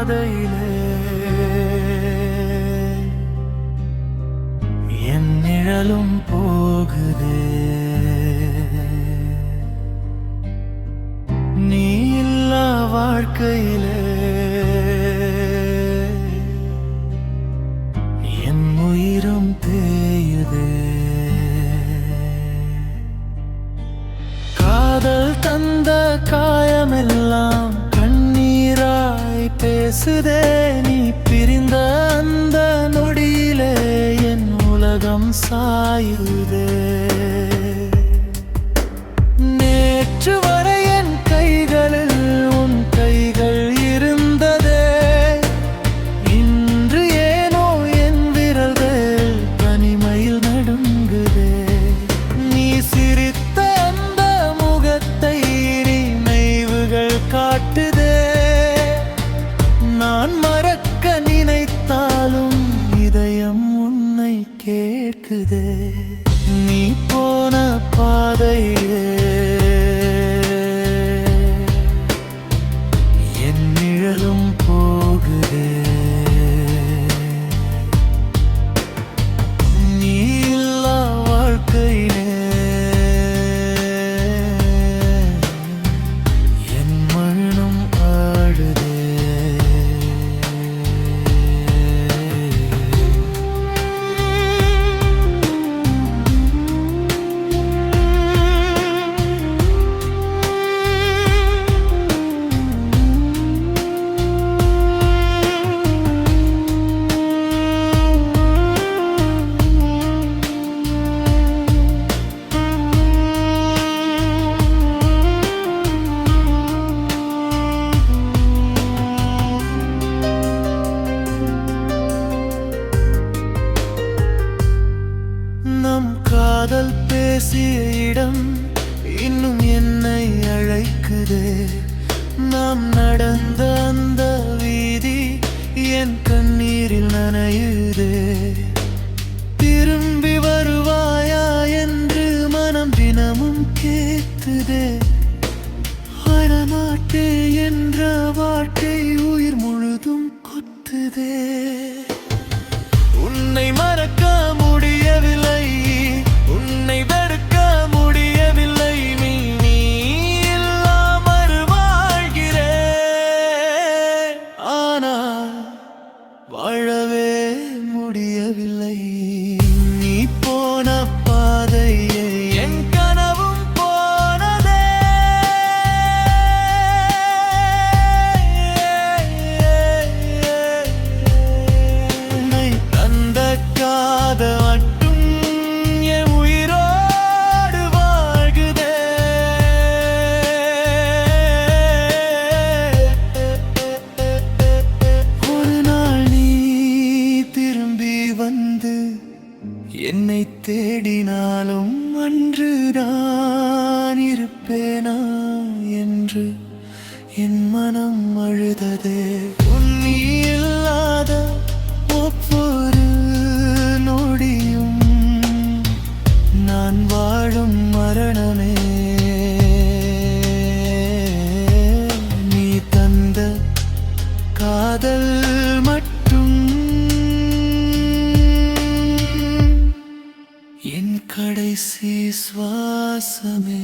பாதையிலே என் நிழலும் போகுதே. நீ இல்லா வாழ்க்கையிலே என் உயிரும் தேயுதே. காதல் தந்த காயமெல்லாம் கண்ணீராய் பேசுதே. நீ பிரிந்த அந்த நொடியிலே என் உலகம் சாயுதே. நேற்று வரை என் கைகளில் உன் கைகள் இருந்ததே. இன்று ஏனோ என் விரல்கள் தனிமையில் நடுங்குதே. நீ சிரித்த அந்த முகத்தை நினைவுகள் காட்டுதே. நான் மறக்க நினைத்தாலும் இதயம் உன்னை கேட்குதே. நீ போன பாதையே என் நிழலும் போகுதே. நீ இல்லா வாழ்க்கையிலே என் மனம் ஆடுதே. நம் காதல் பேசிய இடம் இன்னும் என்னை அழைக்குதே. நாம் நடந்த அந்த வீதி என் கண்ணீரில் நனையுதே. திரும்பி வருவாயா என்று மனம் தினமும் கேட்குதே. வரமாட்டே என்ற வார்த்தை உயிர் முழுதும் கொத்துதே. உன்னை மறக்க முடியவில்லை, உன்னை வெறுக்க முடியவில்லை. நீ இல்லாமல் வாழ்கிறேன், ஆனால் வாழவே முடியவில்லை. நீ போன பாதையே என் கனவும் போனதே. உன்னை தந்த காதல் மட்டும் என் உயிரோடு வாழ்குதே. ஒரு நாள் நீ திரும்பி வந்து என்னை தேடினாலும் அன்று நான் இருப்பேனா என்று என் மனம் அழுததே. உன் நீ இல்லாத ஒவ்வொரு நொடியும் நான் வாழும் மரணமே. நீ தந்த காதல் மட்டும் என் கடைசி சுவாசமே.